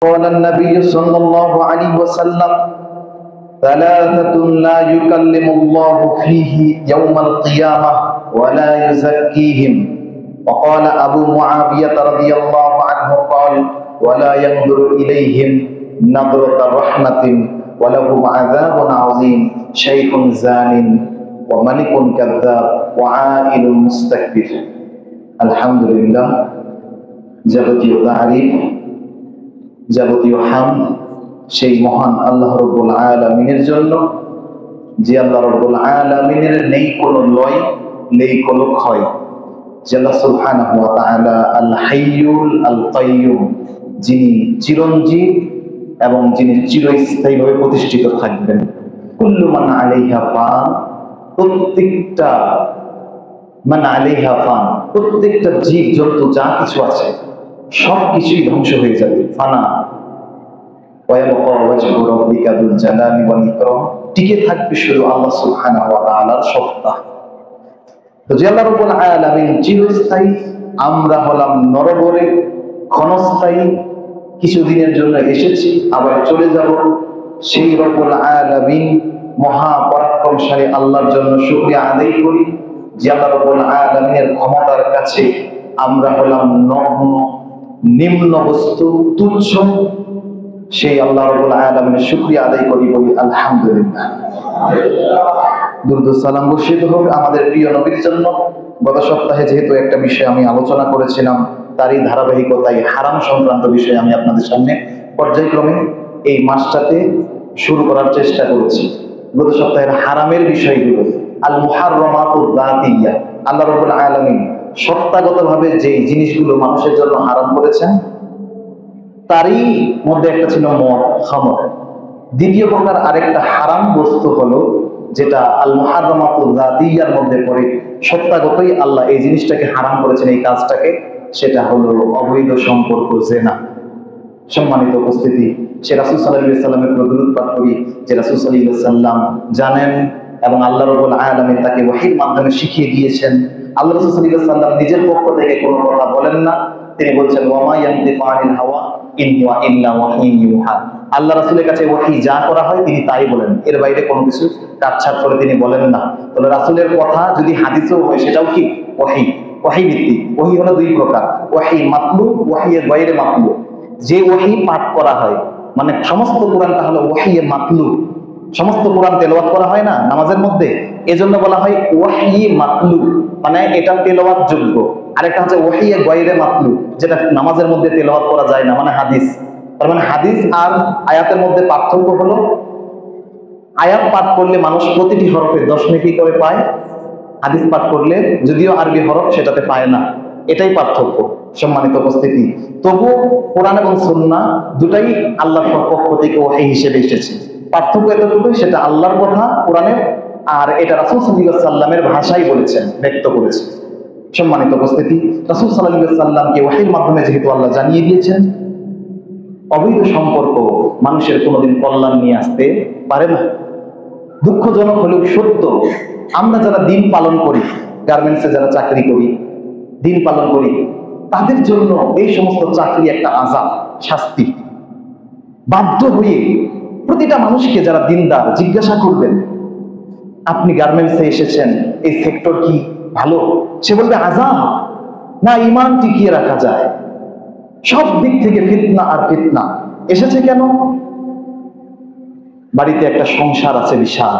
قال النبي صلى الله عليه وسلم: ثلاثة لا يكلم الله فيه يوم القيامة ولا يزكيهم. وقال أبو معاوية رضي الله عنه قال: ولا ينظر إليهم نظرة رحمة ولهم عذاب عظيم شيخ زان وملك كذاب وعائل مستكبر. الحمد لله যাবতীয় তারিফ যাবতীয় হামদ সেই মহান আল্লাহ রাব্বুল আলামিনের জন্য, যে আল্লাহ রাব্বুল আলামিনের নেই কোনো লয় নেই কোনো ক্ষয়, যে আল্লাহ সুবহানাহু ওয়া তাআলা আল হাইয়ুল আল কাইয়ুম, যিনি চিরঞ্জীব এবং যিনি চিরস্থায়ীভাবে প্রতিষ্ঠিত থাকবেন। কুল্লু মান আলাইহা ফান, প্রত্যেকটা মান আলাইহা ফান, প্রত্যেকটা জীব জন্তু যা কিছু আছে সব কিছুই ধ্বংস হয়ে যাবে, ফানা। ওয়ায়াবকা ওয়াজহু রাব্বিকা যুল জালালি ওয়াল ইকরাম, টিকে থাকবে শুধু আল্লাহ সুবহানাহু ওয়া তাআলার সত্তা। তো যে আল্লাহ রাব্বুল আলামিন চিরস্থায়ী, আমরা হলাম নরবরে ক্ষণস্থায়ী, কিছুদিনের জন্য এসেছি আবার চলে যাব। সেই রব্বুল আলামিন মহা পরাক্রমশালী আল্লাহর জন্য শুকরিয়া আদায় করি যে আল্লাহ রাব্বুল আলামিনের ক্ষমতার কাছে আমরা হলাম নগ্ন, নিম্ন বস্তু, তুচ্ছ। সেই আল্লাহ রাব্বুল আলামিনের শুকরিয়া আদায় করি, বলি আলহামদুলিল্লাহ। দুরূদ ও সালাম বর্ষিত হোক আমাদের প্রিয় নবীর জন্য। গত সপ্তাহে যেহেতু একটা বিষয় আমি আলোচনা করেছিলাম, তারই ধারাবাহিকতায় হারাম সংক্রান্ত বিষয়ে আমি আপনাদের সামনে পর্যায়ক্রমে এই মাসটাতে শুরু করার চেষ্টা করেছি। গত সপ্তাহের হারামের বিষয়গুলো, আল মুহাররামাতুল যাতিয়্যা, আল্লাহ রাব্বুল আলামিন সত্তাগতভাবে যে জিনিসগুলো মানুষের জন্য হারাম করেছেন তারই মধ্যে একটা ছিল মদ, খামর। দ্বিতীয় প্রকার আরেকটা হারাম বস্তু হলো যেটা আল মুহাররামাতুল যাতিয়্যার মধ্যে পড়ে, সত্তাগতই আল্লাহ এই জিনিসটাকে হারাম করেছেন, এই কাজটাকে, সেটা হলো অবৈধ সম্পর্ক, জিনা। সম্মানিত উপস্থিতি, সে রাসূল সাল্লাল্লাহু আলাইহি ওয়াসাল্লামের দরুদ পাঠ করি যে রাসূল সাল্লাল্লাহু আলাইহি ওয়াসাল্লাম জানেন এবং আল্লাহ রাব্বুল আলামিন তাকে ওহীর মাধ্যমে শিখিয়ে দিয়েছেন। আল্লাহ রাসূল সাল্লাল্লাহু আলাইহি ওয়াসাল্লাম নিজের পক্ষ থেকে কোনো কথা বলেন না, তিনি বলছেন ওয়া মা ইয়ানতিকু আনিল হাওয়া ইন হুয়া ইল্লা ওয়াহয়ুন ইউহা। আল্লাহ রাসূলের কাছে ওহী যা করা হয় তিনি তাই বলেন, এর বাইরে কোনো কিছু কাটছাট করে তিনি বলেন না। তাহলে রাসূলের কথা যদি হাদিসেও হয় সেটাও কি ওহী, ওহী ভিত্তিক। ওহী হলো দুই প্রকার, ওহী মাতলুব, ওহী গায়রে মাতলুব। যে ওহী পাঠ করা হয়, মানে সমস্ত কোরআনটা হলো ওহী মাতলুব। সমস্ত কোরআন তেলাওয়াত করা হয় না নামাজের মধ্যে, এজন্য বলা হয় ওহী মাতলুব, মানে এটা তেলাওয়াত যোগ্য। আরেকটা হচ্ছে ওহী গায়রে মাতলুব, যেটা নামাজের মধ্যে তেলাওয়াত করা যায় না, মানে হাদিস। তার মানে হাদিস আর আয়াতের মধ্যে পার্থক্য হলো, আয়াত পাঠ করলে মানুষ প্রতিটি হরফে 10 নেকি করে পায়, হাদিস পাঠ করলে যদিও আরবি হরফ সেটাতে পায় না, এটাই পার্থক্য। সম্মানিত উপস্থিতি, তবু কোরআন এবং সুন্নাহ দুটাই আল্লাহর পক্ষ থেকে ওহী হিসেবে এসেছে। পার্থক্য এতটুকুই, সেটা আল্লাহর কথা কোরআনের, আর এটা রাসূল সাল্লাল্লাহু আলাইহি ওয়াসাল্লামের ভাষায় বলেছেন, ব্যক্ত করেছেন। সম্মানিত উপস্থিতি, রাসূল সাল্লাল্লাহু আলাইহি ওয়াসাল্লামকে ওহীর মাধ্যমে যেহেতু আল্লাহ জানিয়ে দিয়েছেন, অবৈধ সম্পর্ক মানুষের কোনোদিন কল্যাণ নিয়ে আসতে পারে না। দুঃখজনক হলেও সত্য, আমরা যারা দিন পালন করি, গার্মেন্টসে যারা চাকরি করি, দিন পালন করি, তাদের জন্য এই সমস্ত চাকরি একটা আযাব, শাস্তি। বাধ্য হয়ে প্রতিটা মানুষকে যারা দিনদার জিজ্ঞাসা করবেন, আপনি গার্মেন্টসে এসেছেন, এই সেক্টর কি ভালো? সে বলবে আযাব, না ঈমান টিকিয়ে রাখা যায়। সব দিক থেকে ফিতনা আর ফিতনা এসেছে কেন? বাড়িতে একটা সংসার আছে, বিশাল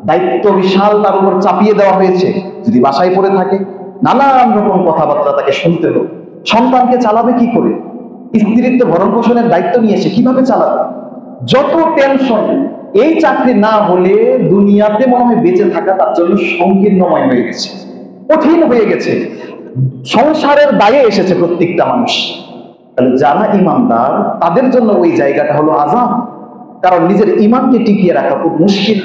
দায়িত্ব, বিশাল তার উপর চাপিয়ে দেওয়া হয়েছে। যদি বাসায় পড়ে থাকে, নানান রকম কথাবার্তা তাকে শুনতে হবে। সন্তানকে চালাবে কি করে? স্ত্রীত্ব ভরণ পোষণের দায়িত্ব নিয়েছে, কিভাবে চালাবে? যত টেনশন। এই চাকরি না হলে দুনিয়াতে মনে হয় বেঁচে থাকা তার জন্য সংকীর্ণময় হয়ে গেছে, কঠিন হয়ে গেছে। সংসারের দায়ে এসেছে প্রত্যেকটা মানুষ। তাহলে যারা ঈমানদার তাদের জন্য ওই জায়গাটা হলো আযাব, কারণ নিজের ঈমানকে টিকিয়ে রাখা খুব মুশকিল।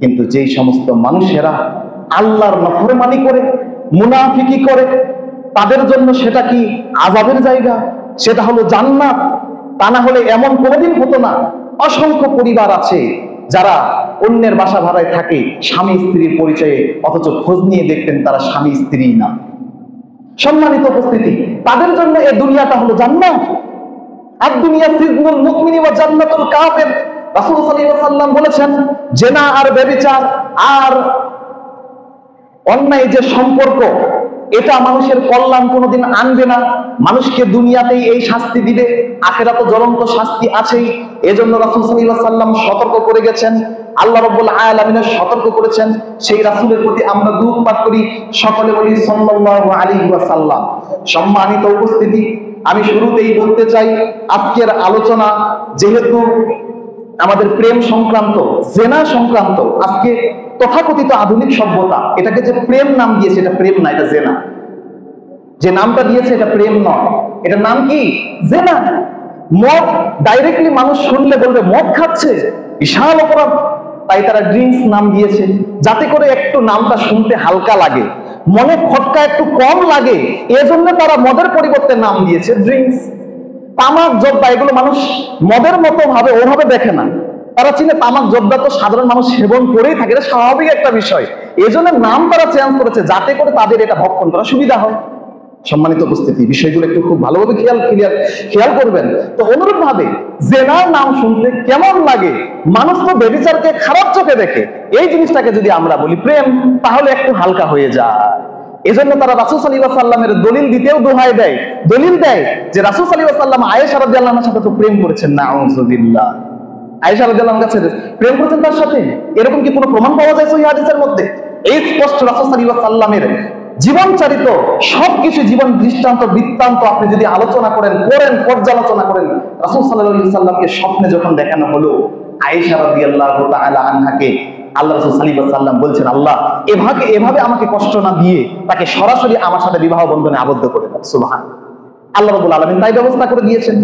কিন্তু যেই সমস্ত মানুষেরা আল্লাহর নাফরমানি করে, মুনাফিকি করে, তাদের জন্য সেটা কি আযাবের জায়গা? সেটা হলো জান্নাত। তা না হলে এমন কোনোদিন হতো না। অসংখ্য পরিবার আছে যারা অন্যের বাসা ভাড়ায় থাকে, স্বামী স্ত্রীর পরিচয়ে, অথচ খোঁজ নিয়ে দেখতেন তারা স্বামী স্ত্রী না। সম্মানিত উপস্থিতি, তাদের জন্য এই দুনিয়াটা হলো জান্নাত। আদ-দুনিয়া সিজনুল মুমিনি ওয়া জান্নাতুল কাফির। রাসূল সাল্লাল্লাহু আলাইহি ওয়াসাল্লাম বলেছেন, জেনা আর ব্যভিচার আর অন্যায় যে সম্পর্ক, এটা মানুষের কল্যাণ কোনোদিন আনবে না। মানুষকে দুনিয়াতেই এই শাস্তি দিবে, আখিরাতে জ্বলন্ত শাস্তি আছেই। এজন্য রাসূল সাল্লাল্লাহু আলাইহি ওয়াসাল্লাম সতর্ক করে গেছেন, আল্লাহ রাব্বুল আলামিন সতর্ক করেছেন। সেই রাসূলের প্রতি আমরা দুরূদ পাঠ করি, সকলে বলি সাল্লাল্লাহু আলাইহি ওয়াসাল্লাম। সম্মানিত উপস্থিতি, আমি শুরুতেই বলতে চাই, আজকের আলোচনা যেহেতু আমাদের প্রেম সংক্রান্ত, জেনা সংক্রান্ত, আজকে তথাকথিত আধুনিক সভ্যতা এটাকে যে প্রেম নাম দিয়েছে, এটা প্রেম না, এটা জেনা। যে নামটা দিয়েছে এটা প্রেম নয়, এটা নাম কি? জেনা। মদ ডাইরেক্টলি মানুষ শুনলে বলবে মদ খাচ্ছে, বিশাল অপরাধ, তাই তারা ড্রিঙ্কস নাম দিয়েছে, যাতে করে একটু নামটা শুনতে হালকা লাগে, মনে খটকা একটু কম লাগে, এজন্য তারা মদের পরিবর্তে নাম দিয়েছে ড্রিঙ্কস। তামাক জর্দা এগুলো মানুষ মদের মতো ভাবে ওভাবে দেখে না, তারা চিনে তামাক জর্দা তো সাধারণ মানুষ সেবন করেই থাকে, এটা স্বাভাবিক একটা বিষয়। এই জন্য নাম তারা চেঞ্জ করেছে যাতে করে তাদের এটা ভক্ষণ করা সুবিধা হয়। সম্মানিত উপস্থিতি, বিষয়গুলো একটু খুব ভালোভাবে খেয়াল করবেন। তো অনুরূপ ভাবে জেনার নাম শুনতে কেমন লাগে, মানুষ তো ব্যভিচারকে খারাপ চোখে দেখে, এই জিনিসটাকে যদি আমরা বলি প্রেম, তাহলে একটু হালকা হয়ে যায়। এজন্য তারা রাসূল সাল্লাল্লাহু আলাইহি ওয়াসাল্লামের দলিল দিতেও দোহাই দেয়, দলিল দেয় যে রাসূল সাল্লাল্লাহু আলাইহি ওয়াসাল্লাম আয়েশা রাদিয়াল্লাহু আনহার সাথে তো প্রেম করেছেন। নাউযুবিল্লাহ, আয়েশা রাদিয়াল্লাহু আনহার কাছে প্রেম করেছেন তার সাথে, এরকম কি কোনো প্রমাণ পাওয়া যায় সহিহ হাদিসের মধ্যে? এই স্পষ্ট রাসূল সাল্লাল্লাহু আলাইহি ওয়াসাল্লামের জীবন চারিত সবকিছু, জীবন দৃষ্টান্ত বৃত্তান্ত আপনি যদি আলোচনা করেন, পর্যালোচনা করেন, রাসূল সাল্লাল্লাহু আলাইহি ওয়াসাল্লামকে স্বপ্নে যখন দেখানো হলো আয়েশা রাদিয়াল্লাহু তাআলা আনহাকে, আল্লাহ রাসূল সাল্লাল্লাহু আলাইহি ওয়াসাল্লাম বলছেন, আল্লাহ এভাবে আমাকে কষ্ট না দিয়ে তাকে সরাসরি আমার সাথে বিবাহ বন্ধনে আবদ্ধ করে দেন। সুবহানাল্লাহ, আল্লাহ রাব্বুল আলামিন তাই ব্যবস্থা করে দিয়েছেন।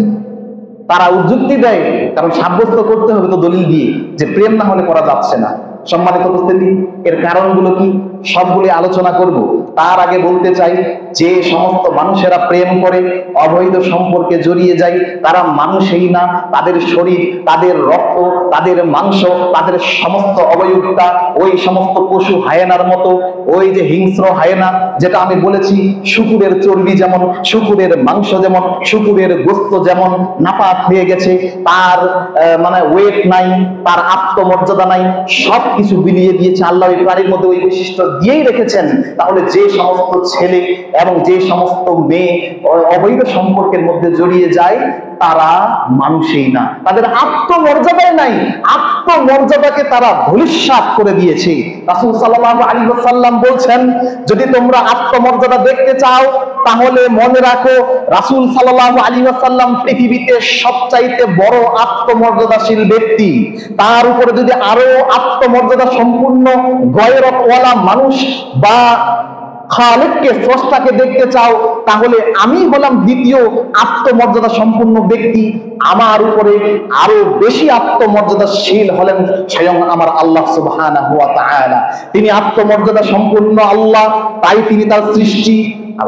তারা যুক্তি দেয়, কারণ সাব্যস্ত করতে হবে তো দলিল দিয়ে যে প্রেম না হলে করা যাচ্ছে না। সম্মানিত উপস্থিতি, এর কারণগুলো কি সবগুলি আলোচনা করব। তার আগে বলতে চাই, যে সমস্ত মানুষেরা প্রেম করে, অবৈধ সম্পর্কে জড়িয়ে যায়, তারা মানুষই না, তাদের শরীর, তাদের রক্ত, তাদের মাংস, তাদের সমস্ত অবয়বটা ওই সমস্ত পশু হায়েনার মতো, ওই যে হিংস্র হায়েনা, যেটা আমি বলেছি শুকুরের চর্বি যেমন, শুকুরের মাংস যেমন, শুকুরের গোস্ত যেমন নাপাক হয়ে গেছে, তার মানে ওয়েট নাই, তার আত্মমর্যাদা নাই, সবকিছু বিলিয়ে দিয়েছে আল্লাহ এই প্রাণীর মধ্যে, ওই বৈশিষ্ট্য দিয়েই রেখেছেন। তাহলে যে সমস্ত ছেলে এবং যে সমস্ত মেয়ে অবৈধ সম্পর্কের মধ্যে জড়িয়ে যায়, তারা মানুষই না, তাদের আত্মমর্যাদাই নাই, আত্মমর্যাদাকে তারা ধূলিসাৎ করে দিয়েছে। রাসূল সাল্লাল্লাহু আলাইহি ওয়াসাল্লাম বলছেন, যদি তোমরা আত্মমর্যাদা দেখতে চাও তাহলে মনে রাখো রাসূল সাল্লাল্লাহু আলাইহি ওয়াসাল্লাম পৃথিবীতে সবচাইতে বড় আত্মমর্যাদাশীল ব্যক্তি। তার উপরে যদি আরো আত্মমর্যাদা সম্পূর্ণ গয়রতওয়ালা মানুষ বা খালিককে, স্রষ্টাকে দেখতে চাও, তাহলে আমি হলাম দ্বিতীয় আত্মমর্যাদা সম্পূর্ণ ব্যক্তি। আমার উপরে আরো বেশি আত্মমর্যাদাশীল হলেন স্বয়ং আমার আল্লাহ সুবহানাহু ওয়া তাআলা। তিনি আত্মমর্যাদা সম্পূর্ণ আল্লাহ, তাই তিনি তার সৃষ্টি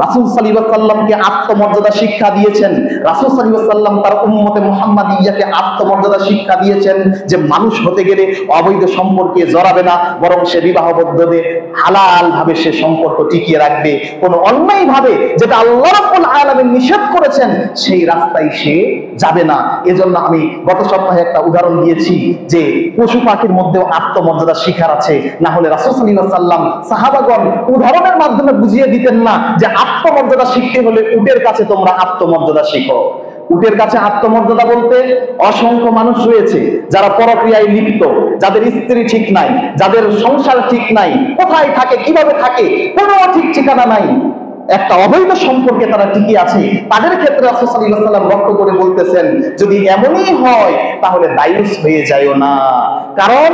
রাসূল সাল্লাল্লাহু আলাইহি ওয়াসাল্লামকে আত্মমর্যাদা শিক্ষা দিয়েছেন। রাসূল সাল্লাল্লাহু আলাইহি ওয়াসাল্লাম তার উম্মতে মুহাম্মাদিয়াকে আত্মমর্যাদা শিক্ষা দিয়েছেন যে মানুষ হতে গেলে অবৈধ সম্পর্কে জড়াবে না, বরং সে বিবাহবদ্ধদের হালাল ভাবে সে সম্পর্ক টিকিয়ে রাখবে, কোনো অন্যায় ভাবে যেটা আল্লাহ রাব্বুল আলামিন নিষেধ করেছেন সেই রাস্তায় সে যাবে না। এজন্য আমি গত সপ্তাহে একটা উদাহরণ দিয়েছি যে পশু পাখির মধ্যেও আত্মমর্যাদা শিখার আছে, না হলে রাসূল সাল্লাল্লাহু আলাইহি ওয়াসাল্লাম সাহাবাগণ উদাহরণের মাধ্যমে বুঝিয়ে দিতেন না যে আত্মমর্যাদা শিখতে হলে উটের কাছে তোমরা আত্মমর্যাদা শিখো। উটের কাছে আত্মমর্যাদা বলতে অসংখ্য মানুষ রয়েছে যারা পরক্রিয়ায় লিপ্ত, যাদের স্ত্রী ঠিক নাই, যাদের সংসার ঠিক নাই, কোথায় থাকে, কিভাবে থাকে, কোনো ঠিক ঠিকানা নাই, একটা অবৈধ সম্পর্কে তারা টিকে আছে। তাদের ক্ষেত্রে রাসূল সাল্লাল্লাহু আলাইহি ওয়াসাল্লাম লক্ষ্য করে বলতেছেন, যদি এমনই হয় তাহলে দায়ুস হয়ে যায়ও না, কারণ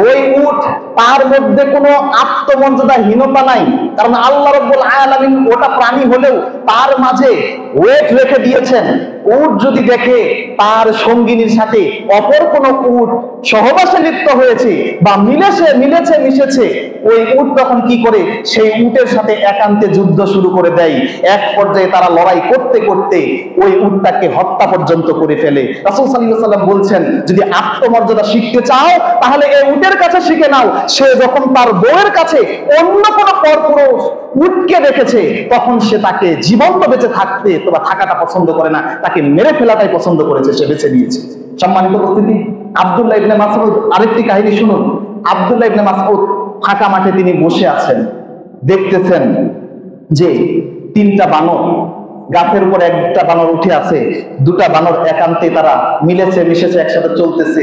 ওই উট, তার মধ্যে কোনো আত্মমর্যাদাহীনতা নাই, কারণ আল্লাহ রাব্বুল আলামিন ওটা প্রাণী হলেও তার মাঝে ওয়েট রেখে দিয়েছেন। উট যদি দেখে তার সঙ্গিনীর সাথে অপর কোনো উট সহবাসে লিপ্ত হয়েছে বা মিশেছে, ওই উট তখন কি করে, সেই উটের সাথে একান্তে যুদ্ধ শুরু করে দেয়। এক পর্যায়ে তারা লড়াই করতে করতে ওই উটটাকে হত্যা পর্যন্ত করে ফেলে। রাসূল সাল্লাল্লাহু আলাইহি ওয়াসাল্লাম বলছেন, যদি আত্মমর্যাদা শিখতে চাও তাহলে এই উটের কাছে শিখে নাও। সে যখন তার বউয়ের কাছে অন্য কোনো পরপুরুষ উটকে দেখেছে, তখন সে তাকে জীবন্ত বেঁচে থাকতে বা থাকাটা পছন্দ করে না, তাকে মেরে ফেলাটাই পছন্দ করেছে, সে বেছে নিয়েছে। সম্মানিত উপস্থিতি, আব্দুল্লাহ ইবনে মাসউদ, আরেকটি কাহিনী শুনুন। আব্দুল্লাহ ইবনে মাসউদ ফাঁকা মাঠে তিনি বসে আছেন, দেখতেছেন যে তিনটা বানর, গাছের উপর একটা বানর উঠে আছে, দুটা বানর একান্তে তারা মিলেছে মিশেছে একসাথে চলতেছে।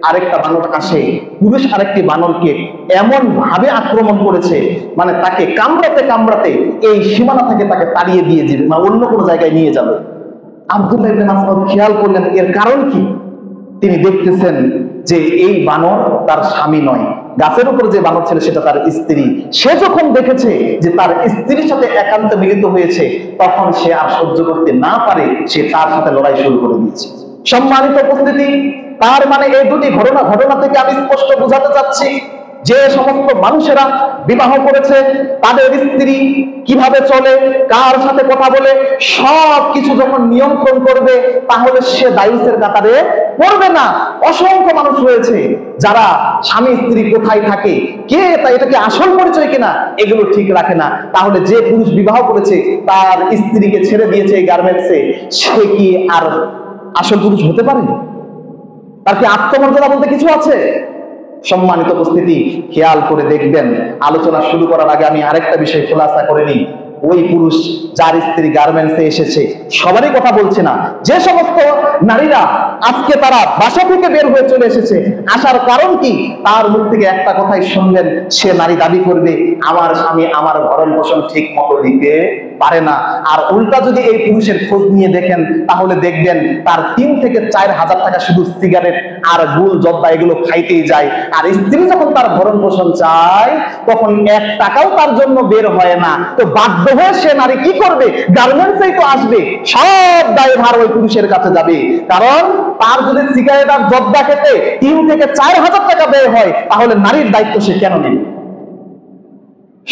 আরেকটা বানর আসে, পুরুষ আরেকটি বানরকে এমন ভাবে আক্রমণ করেছে, মানে তাকে কামড়াতে কামড়াতে এই সীমানা থেকে তাকে তাড়িয়ে দিয়ে যাবে, মানে অন্য কোনো জায়গায় নিয়ে যাবে। আব্দুল্লাহ ইবনে মাসউদ খেয়াল করলেন এর কারণ কি। তিনি দেখতেছেন যে এই বানর তার স্বামী নয়, গাছের উপর যে বানর ছিল সেটা তার স্ত্রী। সে যখন দেখেছে যে তার স্ত্রীর সাথে একান্ত মিলিত হয়েছে, তখন সে আর সহ্য করতে না পারে, সে তার সাথে লড়াই শুরু করে দিয়েছে। সম্মানিত উপস্থিতি, তার মানে এই দুটি ঘটনা থেকে আমি স্পষ্ট বোঝাতে চাচ্ছি যে সমস্ত মানুষেরা বিবাহ করেছে, তাদের স্ত্রী কিভাবে চলে, কার সাথে কথা বলে, সব কিছু যখন নিয়ন্ত্রণ করবে, তাহলে সে দায়ুসের কাতারে পড়বে না। অসংখ্য মানুষ রয়েছে যারা স্বামী স্ত্রী কোথায় থাকে, কে তাই এটা কি আসল পরিচয় কিনা, এগুলো ঠিক রাখে না। তাহলে যে পুরুষ বিবাহ করেছে, তার স্ত্রীকে ছেড়ে দিয়েছে এই গার্মেন্টসে, সে কি আর আসল পুরুষ হতে পারে? তার কি আত্মমর্যাদা বলতে কিছু আছে? সম্মানিত উপস্থিতি, খেয়াল করে দেখবেন, আলোচনা শুরু করার আগে আমি আরেকটা বিষয় খোলাসা করে নিই। ওই পুরুষ যার স্ত্রী গার্মেন্টসে এসেছে, সবারই কথা বলছে না, যে সমস্ত নারীরা আজকে তারা বাসা থেকে বের হয়ে চলে এসেছে, আসার কারণ কি, তার মুখ থেকে একটা কথাই শুনবেন, সে নারী দাবি করবে আমার স্বামী আমার ভরণ পোষণ ঠিক মতো দিতে পারে না। আর উল্টা যদি এই পুরুষের খোঁজ নিয়ে দেখেন, তাহলে দেখবেন তার 3 থেকে 4 হাজার টাকা শুধু সিগারেট আর গুল জব্বা এগুলো খাইতেই যায়। আর স্ত্রী যখন তার ভরণ পোষণ চায়, তখন 1 টাকাও তার জন্য বের হয় না। তো বাধ্য হয়ে সে নারী কি করবে, গার্মেন্টসেই তো আসবে, সব দায়ভার ওই পুরুষের কাছে যাবে। কারণ তার যদি সিগারেট আর জব্বা খেতে 3 থেকে 4 হাজার টাকা ব্যয় হয়, তাহলে নারীর দায়িত্ব সে কেন নেবে?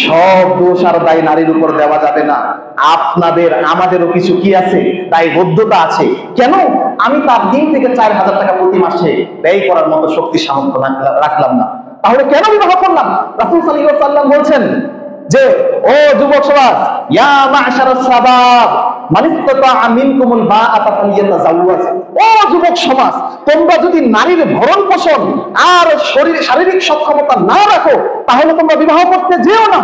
সব দোষ আর দায় নারীর উপর দেওয়া যাবে না। আপনাদের আমাদেরও কিছু কি আছে, দায়বদ্ধতা আছে। কেন আমি তার 3 থেকে 4 হাজার টাকা প্রতি মাসে ব্যয় করার মতো শক্তি সামর্থ্য রাখলাম না? তাহলে কেন বিবাহ করলাম? রাসূল সাল্লাল্লাহু আলাইহি ওয়াসাল্লাম বলছেন যে, ও যুবক সমাজ, ইয়া মা'শারাস শাবাব মান ইসতাতা'a মিনকুমুল বাআতা ফালইয়াতাযাওয়াজ। ও যুবক সমাজ, তোমরা যদি নারীর ভরণ পোষণ আর শারীরিক সক্ষমতা না রাখো, তাহলে তোমরা বিবাহ করতে যেও না,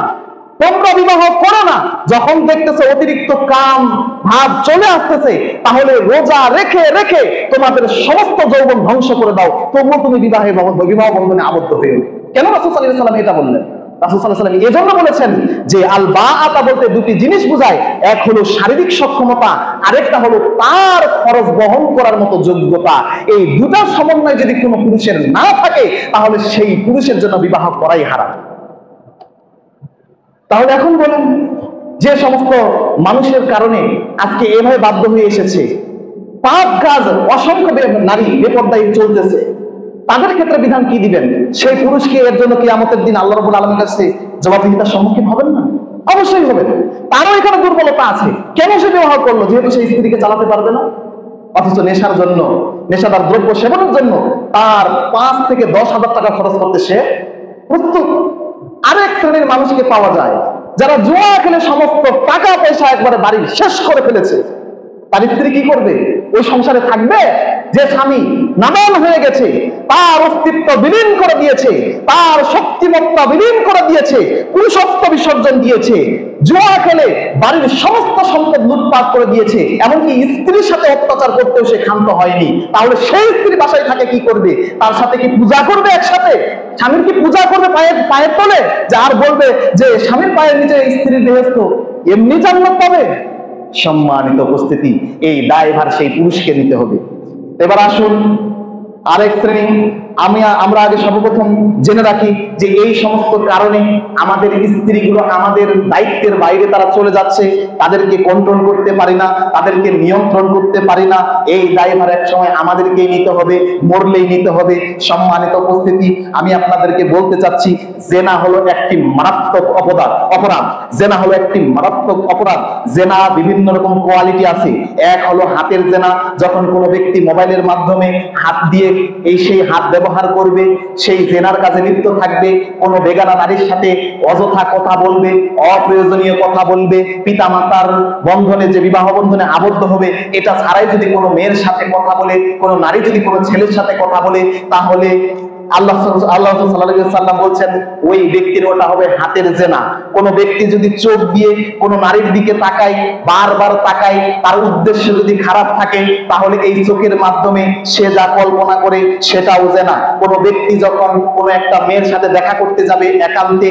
তোমরা বিবাহ করো না। যখন দেখতেছে অতিরিক্ত কাম ভাব চলে আসতেছে, তাহলে রোজা রেখে রেখে তোমাদের সমস্ত যৌবন ধ্বংস করে দাও, তবুও তুমি বিবাহ বন্ধনে আবদ্ধ হয়ে। কেন রাসূল সাল্লাল্লাহু আলাইহি ওয়াসাল্লাম এটা বললেন? রাসূল সাল্লাল্লাহু আলাইহি ওয়াসাল্লাম এজন্য বলেছেন যে আল বাআতা বলতে দুটি জিনিস বোঝায়, এক হলো শারীরিক সক্ষমতা, আরেকটা হলো তার খরচ বহন করার মতো যোগ্যতা। এই দুটার সমন্বয় যদি কোনো পুরুষের না থাকে, তাহলে সেই পুরুষের জন্য বিবাহ করাই হারাম। তাহলে এখন বলুন, যে সমস্ত মানুষের কারণে আজকে এভাবে বাধ্য হয়ে এসেছে, পাপ কাজ অসংখ্য নারী বেপরদায় চলতেছে, তাদের ক্ষেত্রে বিধান কি দিবেন? সেই পুরুষকে এর জন্য কিয়ামতের দিন আল্লাহ রাব্বুল আলামিনের কাছে জবাবদিহিতার সম্মুখীন হবেন না? অবশ্যই হবেন। তারও এখানে দুর্বলতা আছে। কেন সে বিবাহ করলো? যেহেতু সেই স্ত্রীকে চালাতে পারবে না। অথচ নেশার জন্য, নেশাদার দ্রব্য সেবনের জন্য তার 5 থেকে 10 হাজার টাকা খরচ করতে সে প্রস্তুত। আরেক শ্রেণীর মানুষকে পাওয়া যায় যারা জুয়া খেলে সমস্ত টাকা পয়সা একবারে বাড়ি শেষ করে ফেলেছে। তার স্ত্রী কি করবে? ওই সংসারে থাকবে? যে স্বামী নাদান হয়ে গেছে, তার অস্তিত্ব বিলীন করে দিয়েছে, তার শক্তিমত্তা বিলীন করে দিয়েছে, পুরুষত্ব বিসর্জন দিয়েছে, জুয়া খেলে বাড়ির সমস্ত সম্পদ লুটপাট করে দিয়েছে, এমনকি স্ত্রীর সাথে অত্যাচার করতেও সে ক্ষান্ত হয়নি, তাহলে সেই স্ত্রী বাসায় থাকে কি করবে? তার সাথে কি পূজা করবে একসাথে? স্বামীর কি পূজা করবে পায়ের তলে? যে আর বলবে যে স্বামীর পায়ের নিচে স্ত্রীর বেহেশত, এমনি জান্নাত পাবে? সম্মানিত উপস্থিতি, এই দায়ভার সেই পুরুষকে নিতে হবে। এবার আসুন আরেক শ্রেণী আমরা আগে সর্বপ্রথম জেনে রাখি যে এই সমস্ত কারণে আমাদের স্ত্রীগুলো আমাদের দায়িত্বের বাইরে তারা চলে যাচ্ছে, তাদেরকে কন্ট্রোল করতে পারি না, তাদেরকে নিয়ন্ত্রণ করতে পারি না। এই দায়ভার এক সময় আমাদেরকেই নিতে হবে, মরলেই নিতে হবে। সম্মানিত উপস্থিতি, আমি আপনাদেরকে বলতে চাচ্ছি, জেনা হলো একটি মারাত্মক অপরাধ। জেনা হলো একটি মারাত্মক অপরাধ। জেনা বিভিন্ন রকম কোয়ালিটি আছে। এক হলো হাতের জেনা, যখন কোনো ব্যক্তি মোবাইলের মাধ্যমে হাত দিয়ে সেই হাত ব্যবহার করবে, সেই জেনার কাজে লিপ্ত থাকবে। কোনো বেগানা নারীর সাথে অযথা কথা বলবে, অপ্রয়োজনীয় কথা বলবে, পিতা মাতার বন্ধনে, যে বিবাহ বন্ধনে আবদ্ধ হবে, এটা ছাড়াই যদি কোনো মেয়ের সাথে কথা বলে, কোনো নারী যদি কোনো ছেলের সাথে কথা বলে, তাহলে আল্লাহ সাল্লাল্লাহু আলাইহি ওয়াসাল্লাম বলছেন ওই ব্যক্তির ওটা হবে হাতের জেনা। কোন ব্যক্তি যদি চোখ দিয়ে কোন নারীর দিকে তাকায়, বারবার তাকায়, তার উদ্দেশ্য যদি খারাপ থাকে, তাহলে এই চোখের মাধ্যমে সে যা কল্পনা করে সেটাও জেনা। কোন ব্যক্তি যখন কোন একটা মেয়ের সাথে দেখা করতে যাবে, একান্তে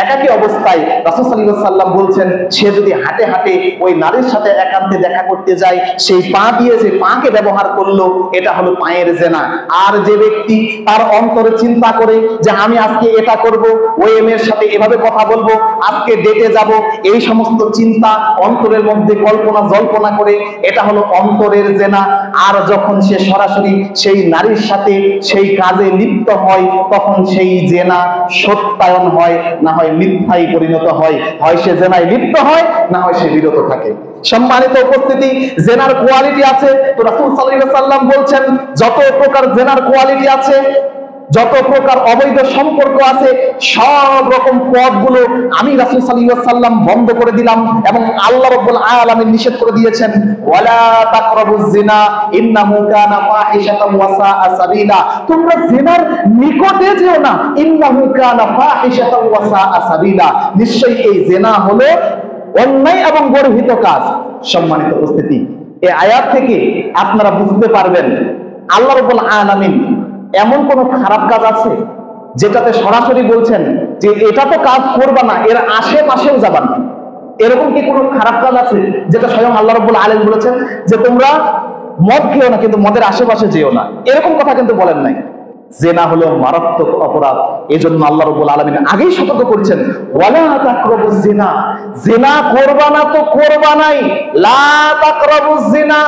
একাকী অবস্থায়, রাসূল সাল্লাল্লাহু আলাইহি ওয়াসাল্লাম বলছেন সে যদি হাঁটে হাঁটে ওই নারীর সাথে একান্তে দেখা করতে যায়, সেই পা দিয়ে যে পাকে ব্যবহার করলো, এটা হলো পায়ের জেনা। আর যে ব্যক্তি তার অন্তরে চিন্তা করে যে আমি আজকে এটা করব, ওই মেয়ের সাথে এভাবে কথা বলবো, আজকে ডেটে যাব, এই সমস্ত চিন্তা অন্তরের মধ্যে কল্পনা জল্পনা করে, এটা হলো অন্তরের জেনা। আর যখন সে সরাসরি সেই নারীর সাথে সেই কাজে লিপ্ত হয়, তখন সেই জেনা সত্যায়ন হয়, না হয় মিথ্যায় পরিণত হয়। হয় সে জেনায় লিপ্ত হয়, না হয় সে বিরত থাকে। সম্মানিত উপস্থিতি, জেনার কোয়ালিটি আছে। তো রাসূল সাল্লাল্লাহু আলাইহি ওয়াসাল্লাম বলছেন যত প্রকার জেনার কোয়ালিটি আছে, যত প্রকার অবৈধ সম্পর্ক আছে, সব রকম পথগুলো আমি রাসূল সাল্লাল্লাহু আলাইহি ওয়াসাল্লাম বন্ধ করে দিলাম, এবং আল্লাহ রাব্বুল আলামিন নিষেধ করে দিয়েছেন, ওয়ালা তাকরাবুজ জিনা ইন্নাহু কানা ফাহিশাতান ওয়া সাআ সাবিলা। তোমরা জিনার নিকটে যেও না, ইন্নাহু কানা ফাহিশাতান ওয়া সাআ সাবিলা। নিশ্চয়ই এই জিনা হলো অন্যায় এবং গর্হিত কাজ। সম্মানিত উপস্থিতি, এই আয়াত থেকে আপনারা বুঝতে পারবেন আল্লাহ রাব্বুল আলামিন এমন কোন খারাপ কাজ আছে যেটাতে সরাসরি বলছেন যে এটা তো কাজ করবা না, এর আশেপাশেও যাবা না? এরকম কি কোনো খারাপ কাজ আছে যেটা স্বয়ং আল্লাহ রাব্বুল আলামিন বলেছেন যে তোমরা মদ খেও না, কিন্তু মদের আশেপাশে যেও না? এরকম কথা কিন্তু বলেন নাই। জেনা হলো মারাত্মক অপরাধ। এজন্য আল্লাহ রাব্বুল আলামিন আগেই সতর্ক করেছেন, ওয়ালা তাকরাবুজ জিনা। জিনা করবা না তো করবা নাই, লা তাকরাবুজ জিনা।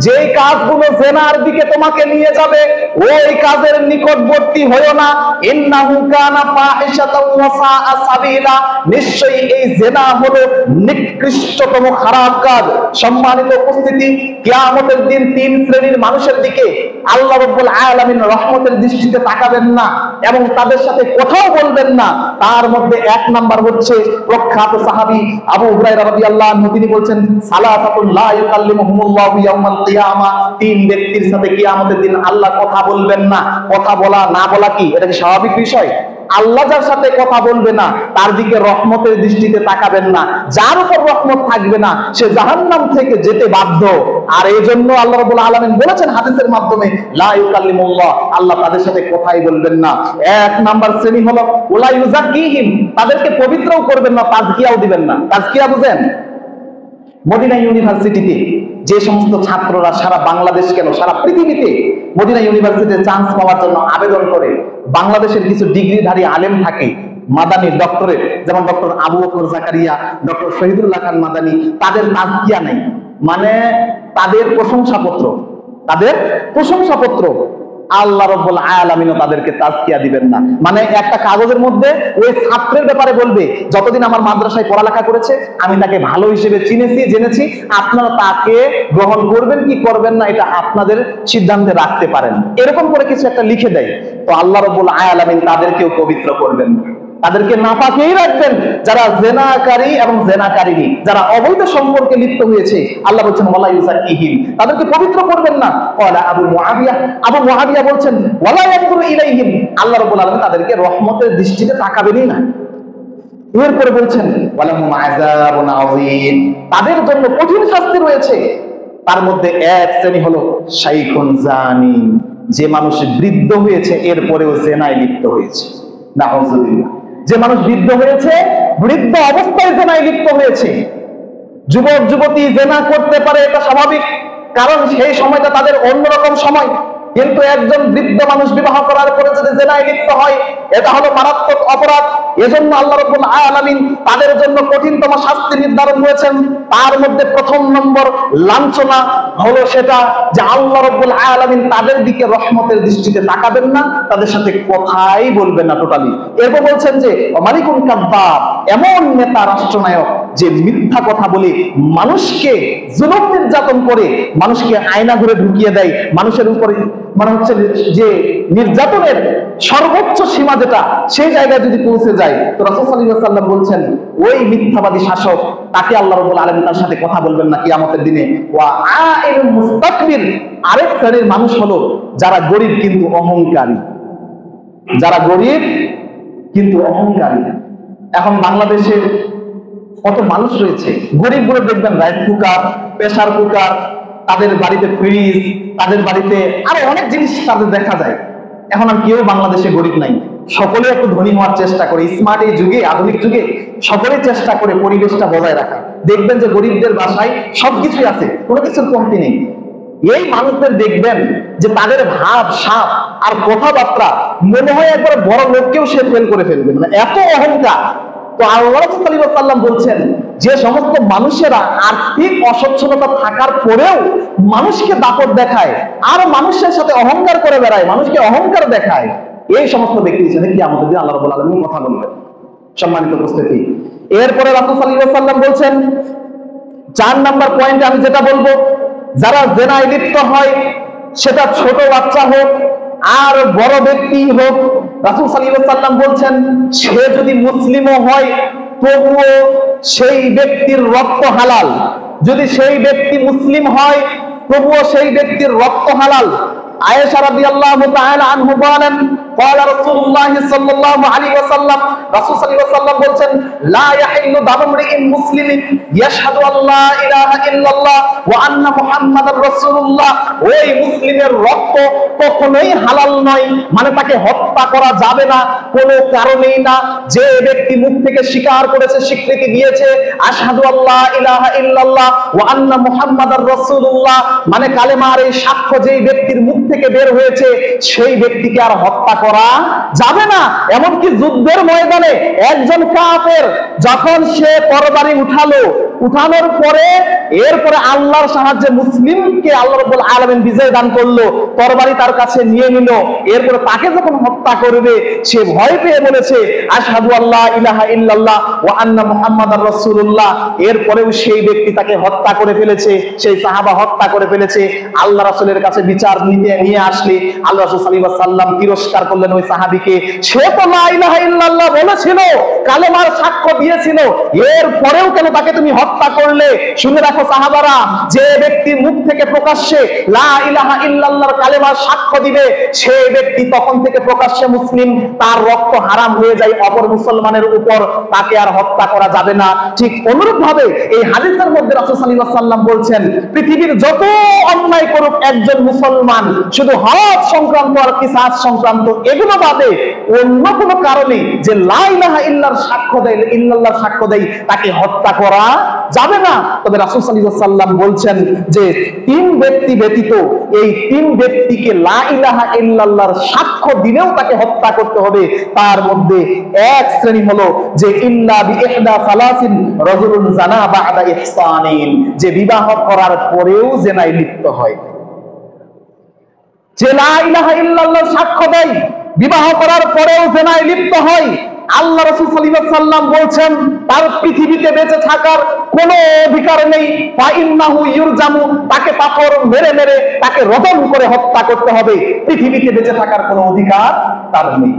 যে কাজগুলো জিনার দিকে তোমাকে নিয়ে যাবে, ওই কাজের নিকটবর্তী হয়ো না। ইন্নাহু কানা ফাহিশাতান ওয়া সাআ সাবিলা। নিশ্চয়ই এই জিনা হলো নিকৃষ্টতম খারাপ কাজ। সম্মানিত উপস্থিতি, কিয়ামতের দিন তিন শ্রেণীর মানুষের দিকে আল্লাহ রাব্বুল আলামিন রহমতের দৃষ্টিতে তাকাবেন না এবং তাদের সাথে কথাও বলবেন না। তার মধ্যে এক নাম্বার হচ্ছে প্রখ্যাত সাহাবী আবু হুরায়রা রাদিয়াল্লাহু আনহু। তিনি বলছেন, সালাসাতুল লা ইউকাল্লিমুহুমুল্লাহু ইয়াওমাল কিয়ামা। তিন ব্যক্তির সাথে কিয়ামতের দিন আল্লাহ কথা বলবেন না। কথা বলা না বলা কি এটা কি স্বাভাবিক বিষয়? আল্লাহ যার সাথে কথা বলবে না, তার দিকে রহমতের দৃষ্টিতে তাকাবেন না। যার উপর রহমত থাকবে না, সে জাহান্নাম থেকে যেতে বাধ্য। আর এই জন্য আল্লাহ রাব্বুল আলামিন বলেছেন হাদিসের মাধ্যমে, লা ইউকাল্লিমুল্লাহ, আল্লাহ তাদের সাথে কথাই বলবেন না। এক নাম্বার শ্রেণী হলো ওয়ালা ইউযাক্কিহিম, তাদেরকে পবিত্রও করবেন না, তাজকিয়াও দিবেন না। তাজকিয়া বুঝেন? মদিনা ইউনিভার্সিটিতে যে সমস্ত ছাত্ররা সারা বাংলাদেশ কেন সারা পৃথিবীতে মদিনা ইউনিভার্সিটিতে চান্স পাওয়ার জন্য আবেদন করে, বাংলাদেশের কিছু ডিগ্রিধারী আলেম থাকে, মাদানী ডক্টরেট, যেমন ডক্টর আবু বকর জাকারিয়া, ডক্টর শহীদুল্লাহ খান মাদানী, তাদের তাজকিয়া নেই, মানে তাদের প্রশংসাপত্র আল্লাহ রাব্বুল আলামিনও তাদেরকে তাজকিয়া দিবেন না। মানে একটা কাগজের মধ্যে ওই ছাত্রের ব্যাপারে বলবে, যতদিন আমার মাদ্রাসায় পড়ালেখা করেছে আমি তাকে ভালো হিসেবে চিনেছি, জেনেছি। আপনারা তাকে গ্রহণ করবেন কি করবেন না, এটা আপনাদের সিদ্ধান্তে রাখতে পারেন। এরকম করে কিছু একটা লিখে দেয়, তো আল্লাহ রাব্বুল আলামিন তাদেরকেও পবিত্র করবেন না, তাদেরকে নাপাকেই রাখবেন। যারা জেনাকারী এবং জেনাকারিনী, যারা অবৈধ সম্পর্কে লিপ্ত হয়েছে, আল্লাহ বলছেন ওয়ালা ইউযাক্কিহিম, তাদেরকে পবিত্র করবেন না। ক্বালা আবু মুআবিয়া বলছেন ওয়ালা ইয়ানজুরু ইলাইহিম, আল্লাহ রাব্বুল আলামিন তাদেরকে রহমতের দৃষ্টিতে তাকাবেনই না। এরপরে বলছেন ওয়ালাহুম আযাবুন আযীম, তাদের জন্য কঠিন শাস্তি রয়েছে। তার মধ্যে এক শ্রেণী হলো শাইখুন জানি, যে মানুষ বৃদ্ধ হয়েছে এরপরেও জেনায় লিপ্ত হয়েছে। নাউযুবিল্লাহ, যে মানুষ বৃদ্ধ হয়েছে, বৃদ্ধ অবস্থায় জেনায় লিপ্ত হয়েছে। যুবক যুবতী জেনা করতে পারে, এটা স্বাভাবিক, কারণ সেই সময়টা তাদের অন্যরকম সময়। কিন্তু একজন বৃদ্ধ মানুষ বিবাহ করার পরে যদি জেনায় লিপ্ত হয়, এটা হলো মারাত্মক অপরাধ। এজন্য আল্লাহ রাব্বুল আলামিন তাদের জন্য কঠিনতম শাস্তি নির্ধারণ করেছেন। তার মধ্যে প্রথম নম্বর লাঞ্ছনা হলো সেটা যে আল্লাহ রাব্বুল আলামিন তাদের দিকে রহমতের দৃষ্টিতে তাকাবেন না, তাদের সাথে কথাই বলবেন না টোটালি। এরপর বলছেন যে মালিকুন কাব্বাব, এমন নেতা রাষ্ট্রনায়ক যে মিথ্যা কথা বলে মানুষকে জুলুম নির্যাতন করে মানুষকে আয়না ঘুরে ঢুকিয়ে দেয়, মানুষের উপরে মানে হচ্ছে যে নির্যাতনের সর্বোচ্চ সীমা যেটা সেই জায়গায় যদি পৌঁছে যায়, তো রাসূল সাল্লাল্লাহু আলাইহি ওয়াসাল্লাম বলছেন ওই মিথ্যাবাদী শাসক তাকে আল্লাহ রাব্বুল আলামিন তার সাথে কথা বলবেন না কিয়ামতের দিনে। ওয়া আইলুল মুস্তাকবির, আরেক শ্রেণীর মানুষ হলো যারা গরিব কিন্তু অহংকারী, যারা গরিব কিন্তু অহংকারী। এখন বাংলাদেশে কত মানুষ রয়েছে গরিব গুলো, দেখবেন রাইস কুকার, প্রেসার কুকার, তাদের বাড়িতে ফ্রিজ, তাদের বাড়িতে আরো অনেক জিনিস তাদের দেখা যায়। এখন আর কেউ বাংলাদেশে গরিব নাই, সকলে একটু ধনী হওয়ার চেষ্টা করে। স্মার্ট এই যুগে, আধুনিক যুগে সকলে চেষ্টা করে পরিবেশটা বজায় রাখা। দেখবেন যে গরিবদের বাসায় সবকিছুই আছে, কোনো কিছুর কমতি নেই। এই মানুষদের দেখবেন যে তাদের ভাব সাপ আর কথাবার্তা মনে হয় একবার বড় লোককেও সে ফেল করে ফেলবে, মানে এত অহংকার। তো আল্লাহ রাসূল সাল্লাল্লাহু আলাইহি ওয়াসাল্লাম বলছেন যে সমস্ত মানুষেরা আর্থিক অসচ্ছলতা থাকার পরেও মানুষকে দাপট দেখায় আর মানুষের সাথে অহংকার করে বেড়ায়, মানুষকে অহংকার দেখায়, এই সমস্ত ব্যক্তির সাথে কিয়ামতের দিন আল্লাহ রাব্বুল আলামিন কথা বলবেন। সম্মানিত উপস্থিতি, এরপরে রাসূল সাল্লাল্লাহু আলাইহি ওয়াসাল্লাম বলছেন 4 নাম্বার পয়েন্টে আমি যেটা বলবো, যারা জেনায় লিপ্ত হয় সেটা ছোট বাচ্চা হোক আর বড় ব্যক্তি হোক, রাসূল সাল্লাল্লাহু আলাইহি ওয়াসাল্লাম বলছেন সে যদি মুসলিমও হয় তবুও সেই ব্যক্তির রক্ত হালাল। যদি সেই ব্যক্তি মুসলিম হয় তবুও সেই ব্যক্তির রক্ত হালাল। আয়েশা রাদিয়াল্লাহু তাআলা আনহা বলেন قال رسول الله صلى الله عليه وسلم, রাসূল সাল্লাল্লাহু আলাইহি ওয়াসাল্লাম বলছেন লা ইয়াহিল্লু দামু ইমরিইন মুসলিমিন ইয়াশহাদু আল্লা ইলাহা ইল্লাল্লাহ ওয়া আন্না মুহাম্মাদার রাসূলুল্লাহ, ওই মুসলিমের রক্ত কখনোই হালাল নয়, মানে তাকে হত্যা করা যাবে না কোনো কারণেই না। যে ব্যক্তি মুখ থেকে স্বীকার করেছে, স্বীকৃতি দিয়েছে আশহাদু আল্লা ইলাহা ইল্লাল্লাহ ওয়া আন্না মুহাম্মাদার রাসূলুল্লাহ, মানে কালেমার এই সাক্ষ্য যেই ব্যক্তির মুখ থেকে বের হয়েছে সেই ব্যক্তিকে আর হত্যা করা যাবে না। এমনকি যুদ্ধের ময়দানে একজন কাফের যখন সে তরবারি উঠানোর পরে এরপরে আল্লাহর সাহায্যে মুসলিমকে আল্লাহ রাব্বুল আলামিন বিজয় দান করলো, তরবারি তার কাছে নিয়ে নিল, এরপরে তাকে যখন হত্যা করবে সে ভয় পেয়ে বলেছে আশহাদু আল্লা ইলাহা ইল্লাল্লাহ ওয়া আন্না মুহাম্মাদার রাসূলুল্লাহ, এরপরেও সেই ব্যক্তি তাকে হত্যা করে ফেলেছে, সেই সাহাবা হত্যা করে ফেলেছে। আল্লাহ রাসূলের কাছে বিচার নিয়ে আসলে আল্লাহ রাসূল সাল্লাল্লাহু আলাইহি ওয়াসাল্লাম তিরস্কার করলেন ওই সাহাবীকে, সে তো লা ইলাহা ইল্লাল্লাহ বলেছিল, কালেমার সাক্ষ্য দিয়েছিল, এরপরেও কেন তাকে তুমি হত্যা করলে? শুনে রাখো সাহাবারা, যে ব্যক্তি মুখ থেকে প্রকাশ্যে লা ইলাহা ইল্লাল্লাহর কালেমার সাক্ষ্য দিবে সেই ব্যক্তি তখন থেকে প্রকাশ্যে মুসলিম, তার রক্ত হারাম হয়ে যায় অপর মুসলমানের উপর, তাকে আর হত্যা করা যাবে না। ঠিক অনুরূপ ভাবে এই হাদিসের মধ্যে রাসূল সাল্লাল্লাহু আলাইহি ওয়াসাল্লাম বলছেন পৃথিবীর যত অন্যায় করুক একজন মুসলমান, শুধু হজ সংক্রান্ত আর কিসাস সংক্রান্ত এগুলো বাদে অন্য কোনো কারণে যে লা ইলাহা ইল্লাল্লাহর সাক্ষ্য দেয় তাকে হত্যা করা যাবে না। তবে রাসূল সাল্লাল্লাহু আলাইহি ওয়াসাল্লাম বলছেন যে 3 ব্যক্তি ব্যতীত এই 3 ব্যক্তিকে লা ইলাহা ইল্লাল্লাহর সাক্ষ্য দিলেও তাকে হত্যা করতে হবে। তার মধ্যে এক শ্রেণী হলো যে ইল্লা বিইহদা সালাসিন রাজুলুন জানা বা'দা ইহসানিন, যে বিবাহ করার পরেও জিনায় লিপ্ত হয়, যে লা ইলাহা ইল্লাল্লাহর সাক্ষ্য দেয় বিবাহ করার পরেও জিনায় লিপ্ত হয়, আল্লাহ রাসূল সাল্লাল্লাহু আলাইহি ওয়াসাল্লাম বলছেন তার পৃথিবীতে বেঁচে থাকার কোনো অধিকার নেই। ফা ইন্নাহু ইউরজামু, তাকে পাথর মেরে মেরে তাকে রজম করে হত্যা করতে হবে, পৃথিবীতে বেঁচে থাকার কোনো অধিকার তার নেই।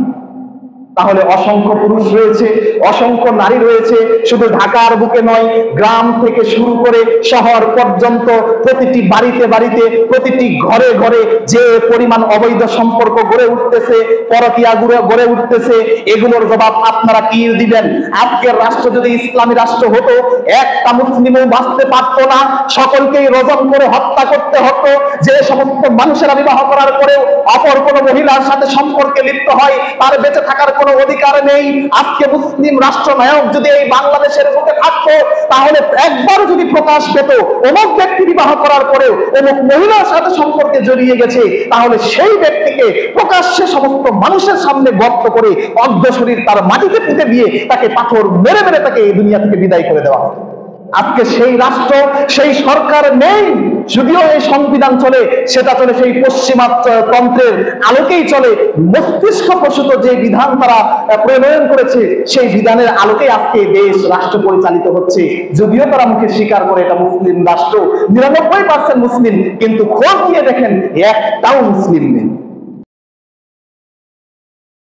তাহলে অসংখ্য পুরুষ রয়েছে, অসংখ্য নারী রয়েছে, শুধু ঢাকার বুকে নয়, গ্রাম থেকে শুরু করে শহর পর্যন্ত প্রতিটি বাড়িতে বাড়িতে, প্রতিটি ঘরে ঘরে যে পরিমাণ অবৈধ সম্পর্ক গড়ে উঠতেছে, পরকীয়া গড়ে উঠতেছে, এগুলোর জবাব আপনারা কি দিবেন? আজকের রাষ্ট্র যদি ইসলামী রাষ্ট্র হতো, একটা মুসলিমও বাঁচতে পারতো না, সকলকেই রজম করে হত্যা করতে হতো। যে সমস্ত মানুষেরা বিবাহ করার পরেও অপর কোনো মহিলার সাথে সম্পর্কে লিপ্ত হয় তার বেঁচে থাকার কোনো অধিকার নেই। আজকে মুসলিম রাষ্ট্রনায়ক যদি এই বাংলাদেশের বুকে থাকতো, তাহলে একবার যদি প্রকাশ পেত অমুক ব্যক্তি বিবাহ করার পরেও অমুক মহিলার সাথে সম্পর্কে জড়িয়ে গেছে, তাহলে সেই ব্যক্তিকে প্রকাশ্যে সমস্ত মানুষের সামনে গর্ত করে অর্ধ শরীর তার মাটিতে পুঁতে দিয়ে তাকে পাথর মেরে মেরে তাকে এই দুনিয়া থেকে বিদায় করে দেওয়া হতো। আজকে সেই রাষ্ট্র, সেই সরকার নেই। যদিও এই সংবিধান চলে, সেটা চলে সেই পশ্চিমা তন্ত্রের আলোকেই চলে। মস্তিষ্ক প্রসূত যে বিধান তারা প্রণয়ন করেছে, সেই বিধানের আলোকেই আজকে দেশ রাষ্ট্র পরিচালিত হচ্ছে। যদিও তারা মুখে স্বীকার করে এটা মুসলিম রাষ্ট্র, 99% মুসলিম, কিন্তু খোঁজ নিয়ে দেখেন একটাও মুসলিম নেই।